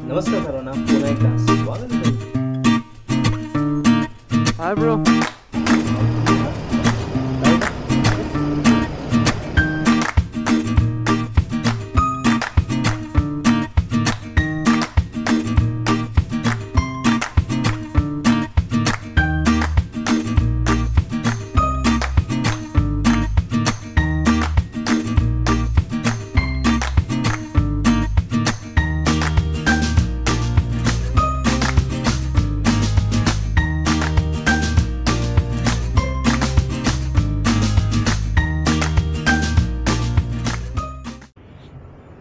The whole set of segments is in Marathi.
नमस्कार सर्वांना, पुन्हा एकदा स्वागत आहे. Hi bro.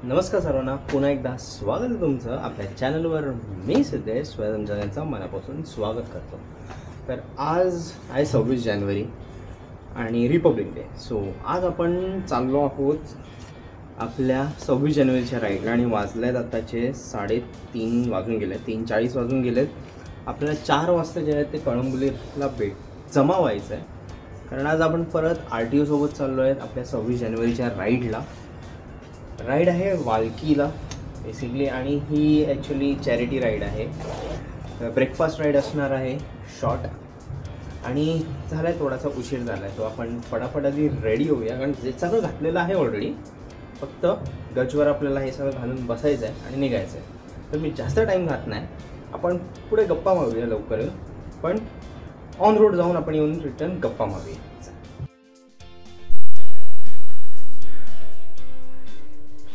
नमस्कार सर्वांना, पुन्हा एकदा स्वागत आहे तुमचं आपल्या चॅनलवर. मी सिद्धेश स्वयं जगांचं मनापासून स्वागत करतो. तर आज आहे 26 जानेवारी आणि रिपब्लिक डे. सो आज आपण चाललो आहोत आपल्या 26 जानेवारीच्या राईडला आणि वाजलेत आत्ताचे 3:30 वाजून गेले, 3:40 वाजून गेलेत. आपल्याला 4 वाजता जे आहे ते कळंबोलीला जमा व्हायचं आहे, कारण आज आपण परत RTO सोबत चाललो आहेत आपल्या 26 जानेवारीच्या राईडला. राईड आहे वालकीला बेसिकली, आणि ही ॲक्च्युली चॅरिटी राईड आहे. ब्रेकफास्ट राईड असणार आहे, शॉर्ट. आणि झाला आहे थोडासा उशीर झाला आहे, तो आपण फटाफट आधी रेडी होऊया, कारण जे सगळं घातलेलं आहे ऑलरेडी. फक्त गजवर आपल्याला हे सगळं घालून बसायचं आहे आणि निघायचं आहे. तर मी जास्त टाईम घात नाही, आपण पुढे गप्पा मारूया लवकर, पण ऑन रोड जाऊन आपण येऊन रिटर्न गप्पा मारूया.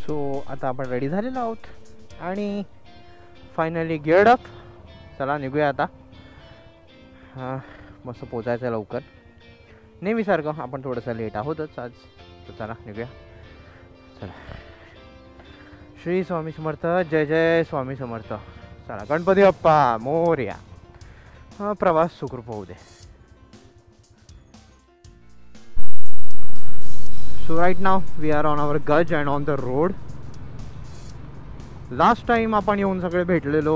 सो आता आपण रेडी झालेलो आहोत आणि फायनली गिअर्ड अप. चला निघूया आता. मस्त पोचायचं आहे लवकर, नेहमीसारखं. आपण थोडंसं लेट आहोतच आज, तर चला निघूया. चला. श्री स्वामी समर्थ, जय जय स्वामी समर्थ. चला, गणपती बाप्पा मोरया. प्रवास सुखरूप होऊ दे. So right now we are on our Gaj and on the road. Last time आपण येऊन सगळे भेटलेलो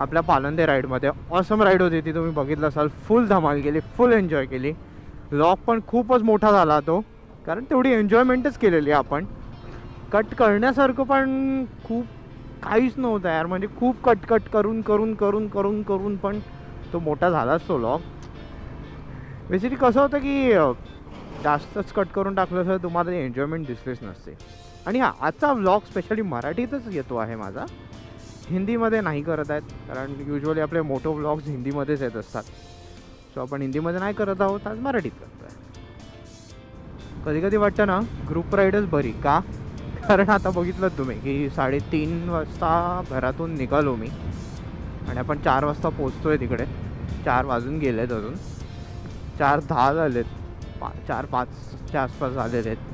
आपल्या पालंदे राईडमध्ये. ऑसम राईड होती ती, तुम्ही बघितलं असाल. फुल धमाल केली, फुल एन्जॉय केली. व्लॉग पण खूपच मोठा झाला तो, कारण तेवढी एन्जॉयमेंटच केलेली आपण. कट करण्यासारखं पण खूप काहीच नव्हतं यार, म्हणजे खूप कट करून करून करून करून करून पण तो मोठा झालाच तो व्लॉग. बेसिकली कसं होतं की जास्तच कट करून टाकलं तर तुम्हाला एन्जॉयमेंट दिसलीच नसते. आणि हा आजचा व्लॉग स्पेशली मराठीतच येतो आहे माझा, हिंदीमध्ये नाही करत आहेत, कारण युजली आपले मोठे व्लॉग्स हिंदीमध्येच येत असतात. सो आपण हिंदीमध्ये नाही करत आहोत, आज मराठीत करतो आहे. कधी कधी वाटतं ना ग्रुप राईडच बरी का, कारण आता बघितलं तुम्ही की 3:30 वाजता घरातून निघालो मी आणि आपण 4 वाजता पोचतो आहे तिकडे. 4 वाजून गेलेत, अजून 4:10 झालेत, 4:05च्या आसपास झालेले आहेत.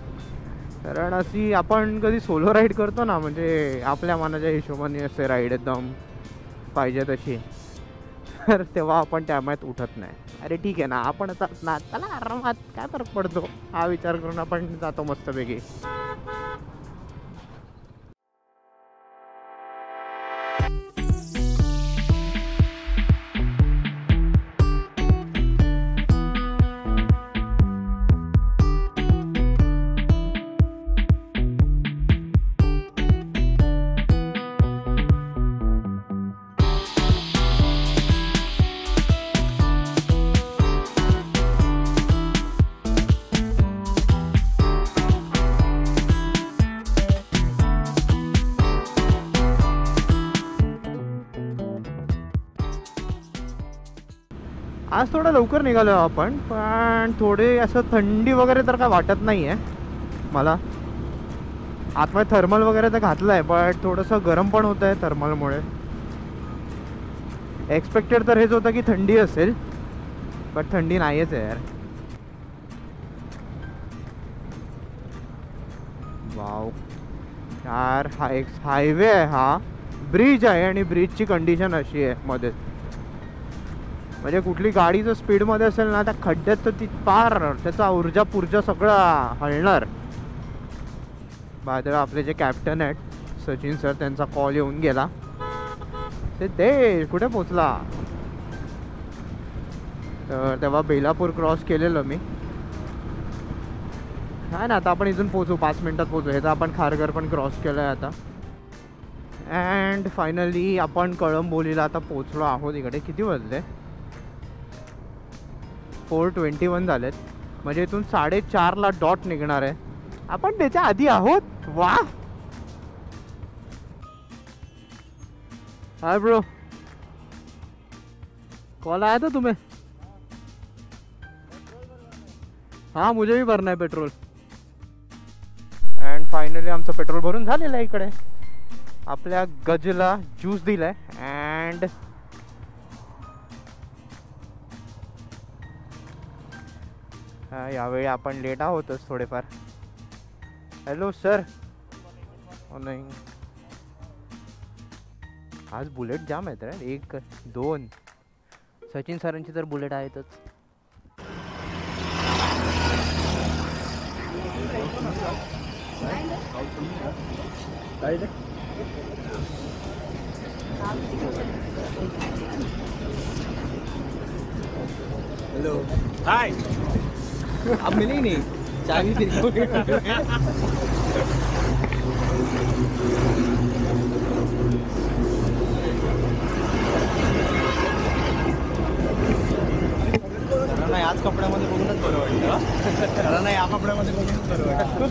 कारण अशी आपण कधी सोलो राईड करतो ना, म्हणजे आपल्या मनाच्या हिशोबाने असे राईड एकदम पाहिजे तशी, तर तेव्हा आपण त्यामुळे उठत नाही. अरे ठीक आहे ना, आपण आता ना चला आरामात, काय फरक पडतो हा विचार करून आपण जातो मस्तपैकी. आज थोडं लवकर निघालो आपण, पण थोडे असं थंडी वगैरे तर काय वाटत नाही आहे मला. आतमध्ये थर्मल वगैरे तर घातलं आहे, पण थोडंसं गरम पण होतं आहे थर्मलमुळे. एक्सपेक्टेड तर हेच होतं की थंडी असेल, पण थंडी नाहीच आहे यार. वाव यार, हा एक हायवे आहे, हा ब्रिज आहे आणि ब्रिजची कंडिशन अशी आहे मध्ये, म्हणजे कुठली गाडी जर स्पीडमध्ये असेल ना त्या खड्ड्यात तर ती पार त्याचा ऊर्जा सगळा हलणार. बाय द वे आपले जे कॅप्टन आहेत सचिन सर, त्यांचा कॉल येऊन गेला. ते कुठे पोचला, तर तेव्हा बेलापूर क्रॉस केलेलं मी. नाही ना, आता आपण इथून पोचू, 5 मिनिटात पोचू. हे तर आपण खारघर पण क्रॉस केलं आहे आता. अँड फायनली आपण कळंबोलीला आता पोचलो आहोत. इकडे किती वाजले? 4:21 झालेत. म्हणजे इथून 4:30ला डॉट निघणार आहे. आपण त्याच्या आधी आहोत. वा, हाय ब्रो, कॉल आया था तुम्हें? हाँ, मुझे भी भरना है पेट्रोल. अँड फायनली आमचं पेट्रोल भरून झालेलं आहे. इकडे आपल्या गजला ज्यूस दिलाय. अँड यावेळी आपण लेट आहोतच थोडेफार. Hello sir. नाही, आज बुलेट जाम आहेत रे. 1 2 सचिन सरांची तर बुलेट आहेतच. हेलो, हाय. आप मिले ही नहीं. चाबी फिर नाही, याच कपड्यामध्ये बघूनच बरं वाटतं. खरं नाही, या कपड्यामध्ये बघूनच बरं वाटतं.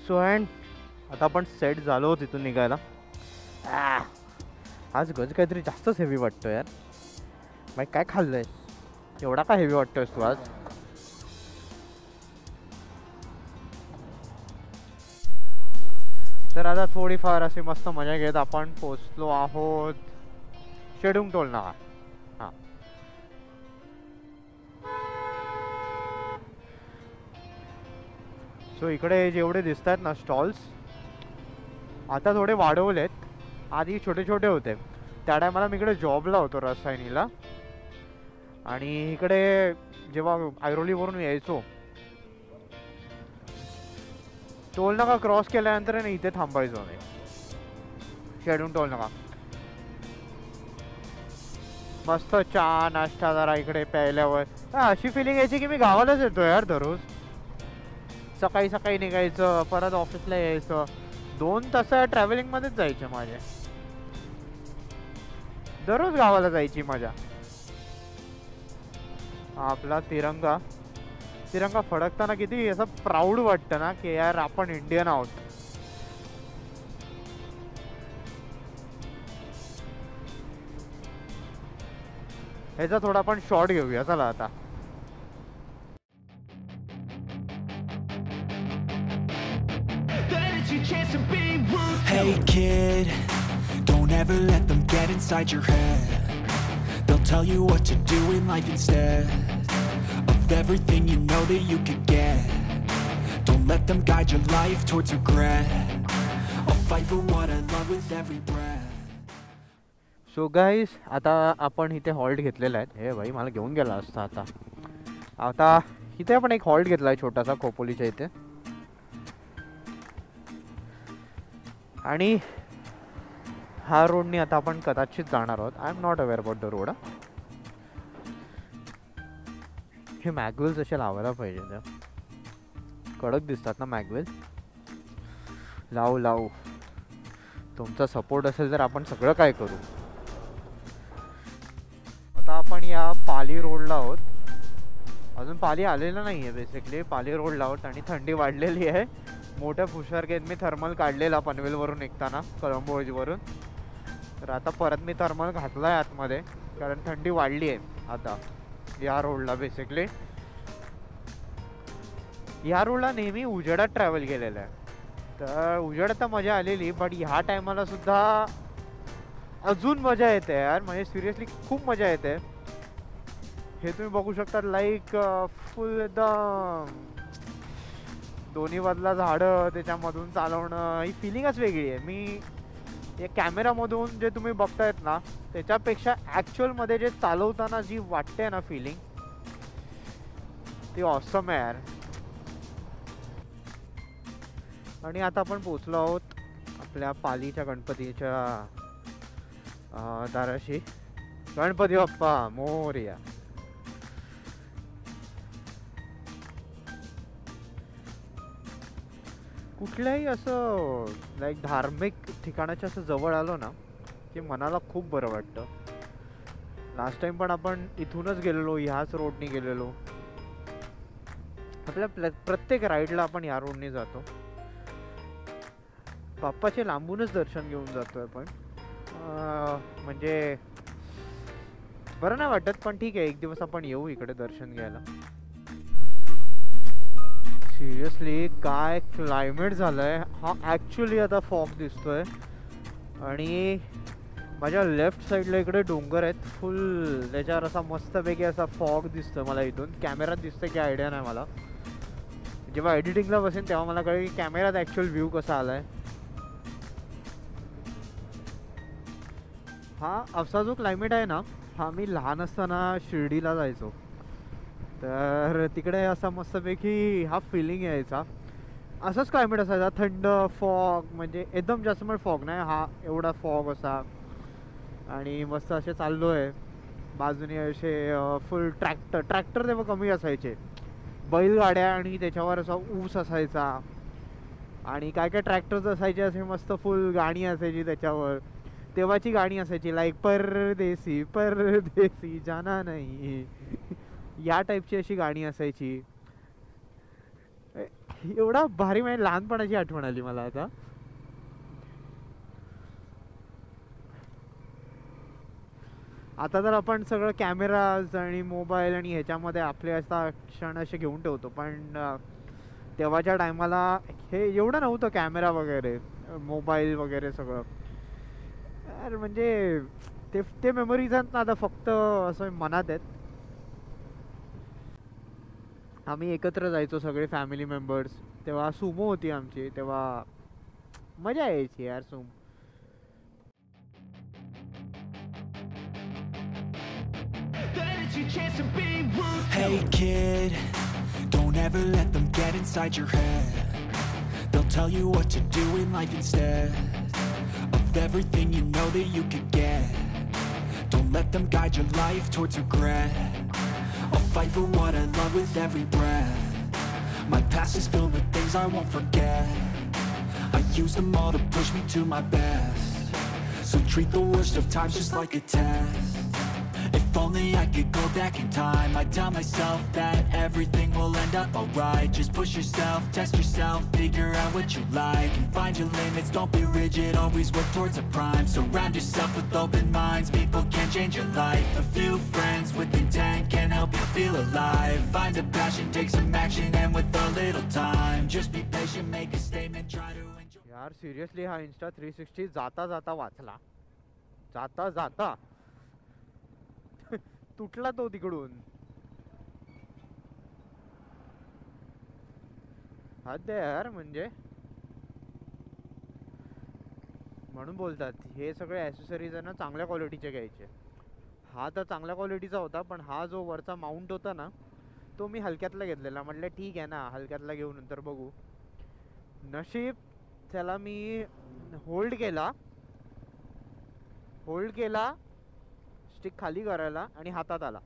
सो अँड आता आपण सेट झालो आहोत इथून निघायला. आज गज काहीतरी जास्तच हेवी वाटतो यार. बाई काय खाल्लंय? एवढा काय हेवी वाटतोयस तू आज? तर आता थोडीफार अशी मस्त मजा घेत आपण पोचलो आहोत शेडूंग टोल नाका. हां, सो इकडे जेवढे दिसत आहेत ना स्टॉल्स, आता थोडे वाढवलेत. आधी छोटे छोटे होते. त्या टायमाला मी इकडे जॉबला होतो रसायनीला. आणि इकडे जेव्हा ऐरोलीवरून यायचो, टोल नाका क्रॉस केल्यानंतर ना इथे थांबायचो नाही. शेडून टोल नाका. मस्त चहा नाश्ता जरा इकडे प्यायल्यावर अशी फिलिंग यायची की मी गावालाच येतो यार दररोज. सकाळी सकाळी निघायचं, परत ऑफिसला यायचं. 2 तास ट्रॅव्हलिंग मध्येच जायचे माझे. दररोज गावाला जायची मजा. आपला तिरंगा तिरंगा फडकताना किती असं प्राऊड वाटतं ना की यार आपण इंडियन आहोत. ह्याचा थोडा आपण शॉट घेऊया चला आता. Hey kid, don't ever let them get inside your head. They'll tell you what to do in life instead of everything you know that you could get. Don't let them guide your life towards regret. I'll fight for what I love with every breath. So guys, आता आपण इथे हॉल्ट घेतलेला आहे. हे भाई मला घेऊन गेला असता. आता इथे आपण एक हॉल्ट घेतला आहे छोटासा खोपोलीच्या इथे. आणि हा रोडनी आता आपण कदाचित जाणार आहोत. I am not aware about the road. हे मॅगवेल्स असे लावायला पाहिजे. त्या कडक दिसतात ना मॅगवेल. लावू. तुमचा सपोर्ट असेल तर आपण सगळं काय करू. आता आपण या पाली रोडला आहोत. अजून पाली आलेलं नाही आहे बेसिकली. पाली रोडला आहोत आणि थंडी वाढलेली आहे. मोठ्या फुशारकेत मी थर्मल काढलेला पनवेलवरून निघताना कळंबोळीवरून. तर आता परत मी थर्मल घातला आहे आतमध्ये कारण थंडी वाढली आहे आता या रोडला. बेसिकली या रोडला नेहमी उजेडात ट्रॅव्हल केलेलं आहे. तर उजेडात तर मजा आलेली, बट ह्या टायमाला सुद्धा अजून मजा येते यार. म्हणजे सिरियसली खूप मजा येते. हे तुम्ही बघू शकता. लाईक फुल एकदम दोन्ही बाजूला झाडं, त्याच्यामधून चालवणं, ही फिलिंगच वेगळी आहे. मी या कॅमेरामधून जे तुम्ही बघतायत ना, त्याच्यापेक्षा ॲक्च्युअलमध्ये जे चालवताना जी वाटते ना फिलिंग, ती ऑसम आहे यार. आणि आता आपण पोचलो आहोत आपल्या पालीच्या गणपतीच्या दाराशी. गणपती बाप्पा मोरया. कुठल्याही असं लाईक धार्मिक ठिकाणाच्या असं जवळ आलो ना की मनाला खूप बरं वाटतं. लास्ट टाइम पण आपण इथूनच गेलेलो, ह्याच रोडनी गेलेलो. आपल्या प्रत्येक राईडला आपण या रोडनी जातो. बाप्पाचे लांबूनच दर्शन घेऊन जातोय आपण. म्हणजे बरं नाही वाटत, पण ठीक आहे, एक दिवस आपण येऊ इकडे दर्शन घ्यायला. सिरियसली काय क्लायमेट झालंय. हा ॲक्च्युली आता फॉग दिसतोय आणि माझ्या लेफ्ट साईडला इकडे डोंगर आहेत फुल, त्याच्यावर असा मस्तपैकी असा फॉग दिसतोय मला. इथून कॅमेरात दिसतोय की आयडिया नाही मला. जेव्हा एडिटिंगला बसेन तेव्हा मला कळेल की कॅमेरात ॲक्च्युअल व्ह्यू कसा आलाय. हा असा जो क्लायमेट आहे ना, हा मी लहान असताना शिर्डीला जायचो तर तिकडे असा मस्तपैकी हा फिलिंग यायचा. असंच क्लायमेट असायचा, थंड, फॉग, म्हणजे एकदम जास्त पण फॉग नाही, हा एवढा फॉग असा. आणि मस्त असे चाललो आहे, बाजूने असे फुल ट्रॅक्टर तेव्हा कमी असायचे, बैलगाड्या आणि त्याच्यावर असा ऊस असायचा. आणि काय काय ट्रॅक्टर्स असायचे असे मस्त फुल गाणी असायची त्याच्यावर. तेव्हाची गाणी असायची लाईक परदेसी परदेसी जाना नाही, या टाईपची अशी गाणी असायची. एवढा भारी, म्हणजे लहानपणाची आठवण आली मला आता. आता तर आपण सगळं कॅमेराज आणि मोबाईल आणि ह्याच्यामध्ये आपले असा क्षण असे घेऊन ठेवतो, पण तेव्हाच्या टायमाला हे एवढं नव्हतं, कॅमेरा वगैरे, मोबाईल वगैरे सगळं. यार म्हणजे ते मेमरीज आहेत ना आता फक्त असं मनात आहेत. आम्ही एकत्र जायचो सगळे फॅमिली मेंबर्स. तेव्हा सुमो होती आमची, तेव्हा मजा यायची यार. Hey kid, don't ever let them get inside your head. They'll tell you what to do in life instead of everything you know that you could get. Don't let them guide your life towards regret. I'll fight for what I love with every breath. My past is filled with things I won't forget. I use them all to push me to my best. So treat the worst of times just like a test. If only I could go back in time, I'd tell myself that everything will end up alright. Just push yourself, test yourself, figure out what you like, and find your limits, don't be rigid, always work towards a prime. Surround yourself with open minds, people can change your life. A few friends with intent can help you feel alive. Find a passion, take some action, and with a little time, just be patient, make a statement, try to enjoy. यार सिरियसली हा इंस्टा 360 जाता जाता वाचला, जाता जाता तुटला तो तिकडून. हद आहे यार. म्हणजे म्हणून बोलतात हे सगळे ॲक्सेसरीज आहे ना चांगल्या क्वालिटीचे घ्यायचे. हा तर चांगल्या क्वालिटीचा होता, पण हा जो वरचा माउंट होता ना तो मी हलक्यातला घेतलेला. म्हटलं ठीक आहे ना, हलक्यातला घेऊ, नंतर बघू. नशीब त्याला मी होल्ड केला स्टिक खाली करायला आणि हातात आला.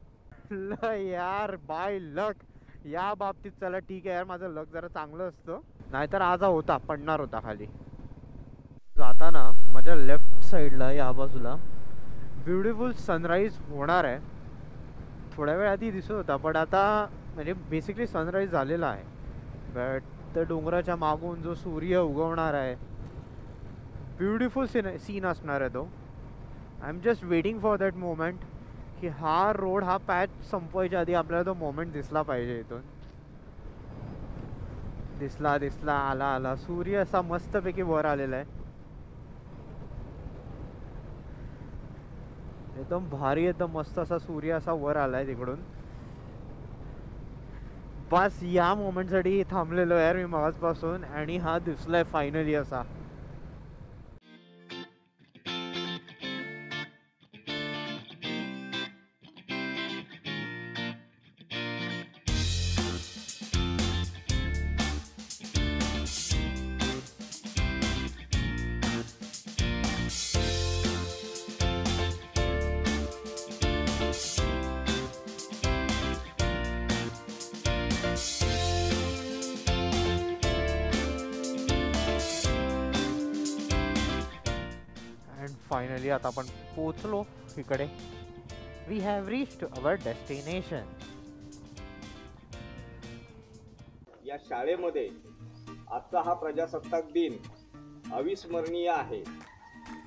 यार बाय लक या बाबतीत. चला ठीक आहे यार, माझं लक जरा चांगलं असतं, नाहीतर आज पडणार होता खाली. जाताना माझ्या लेफ्ट साईडला या बाजूला ब्युटिफुल सनराईज होणार आहे. थोड्या वेळ आधी दिसत होता, पण आता म्हणजे बेसिकली सनराईज झालेला आहे. बट त्या डोंगराच्या मागून जो सूर्य उगवणार आहे, ब्युटिफुल सीन असणार आहे तो. I am just waiting for that moment की हा रोड, हा पॅच संपवायच्या आधी आपल्याला तो मोमेंट दिसला पाहिजे. इथून दिसला आला सूर्य असा मस्तपैकी वर आलेला आहे. एकदम भारी, एकदम मस्त असा सूर्य असा वर आलाय तिकडून. बस या मोमेंटसाठी थांबलेलो यार मी मगाचपासून, आणि हा दिसलाय फायनली असा. फायनली आता आपण पोचलो इकडे. We have reached our destination. या शाळेमध्ये आजचा हा प्रजासत्ताक दिन अविस्मरणीय आहे,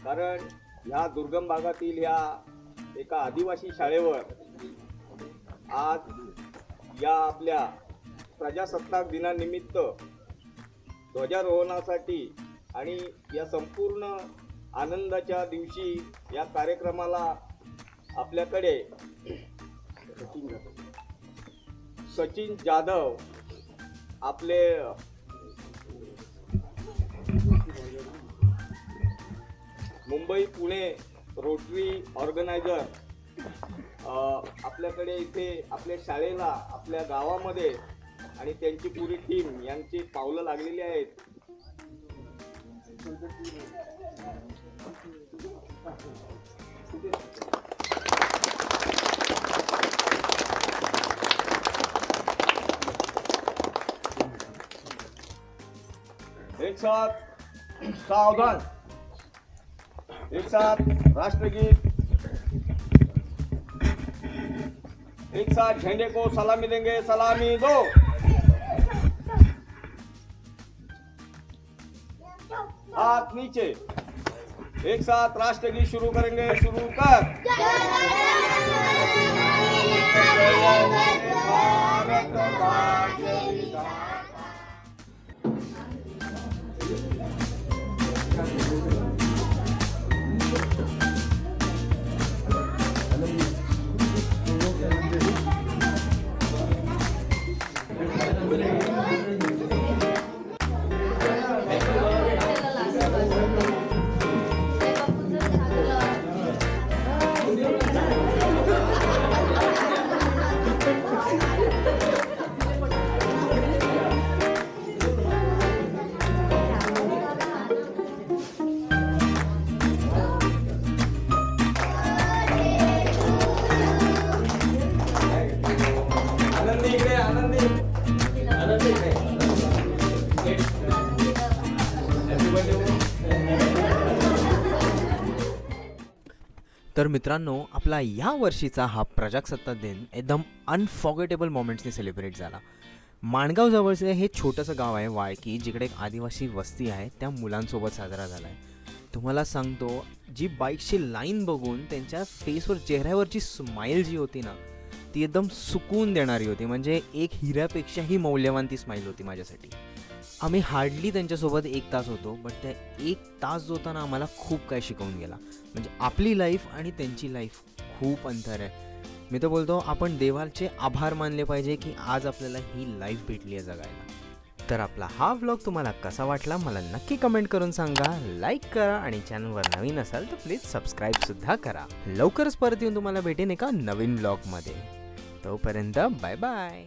कारण ह्या दुर्गम भागातील ह्या एका आदिवासी शाळेवर आज या आपल्या प्रजासत्ताक दिनानिमित्त ध्वजारोहणासाठी आणि या संपूर्ण आनंदाच्या दिवशी या कार्यक्रमाला आपल्याकडे सचिन जाधव आपले मुंबई पुणे रोटरी ऑर्गनायझर आपल्याकडे इथे आपल्या शाळेला आपल्या गावामध्ये आणि त्यांची पुरी टीम यांची पावलं लागलेली आहेत. एक साथ सावधान, एक साथ राष्ट्रगीत, एक साथ झंडे को सलामी देंगे, सलामी दो. हाथ नीचे. एक साथ राष्ट्रगीत शुरू करेंगे. शुरू कर. तर मित्रांनो, आपला या वर्षीचा हा प्रजासत्ताक दिन एकदम अनफॉर्गेटेबल मोमेंट्सनी सेलिब्रेट झाला. माणगाव जवळचे हे छोटंसं गाव आहे वाळकी, जिकडे एक आदिवासी वस्ती आहे, त्या मुलांसोबत साजरा झाला आहे. तुम्हाला सांगतो, जी बाईकची लाईन बघून त्यांच्या फेसवर चेहऱ्यावरची स्माईल जी होती ना, ती एकदम सुकून देणारी होती. म्हणजे एक हिऱ्यापेक्षाही मौल्यवान ती स्माईल होती माझ्यासाठी. आम्ही हार्डली त्यांच्यासोबत 1 तास होतो, बट त्या 1 तास जो होता ना, आम्हाला खूप काही शिकवून गेला. म्हणजे आपली लाईफ आणि त्यांची लाईफ खूप अंतर आहे. मी तर बोलतो, आपण देवाचे आभार मानले पाहिजे की आज आपल्याला ही लाईफ भेटली आहे जगायला. तर आपला हा व्लॉग तुम्हाला कसा वाटला मला नक्की कमेंट करून सांगा. लाईक करा आणि चॅनलवर नवीन असाल तर प्लीज सबस्क्राईबसुद्धा करा. लवकरच परत येऊन तुम्हाला भेटेन एका नवीन व्लॉगमध्ये. तोपर्यंत बाय बाय.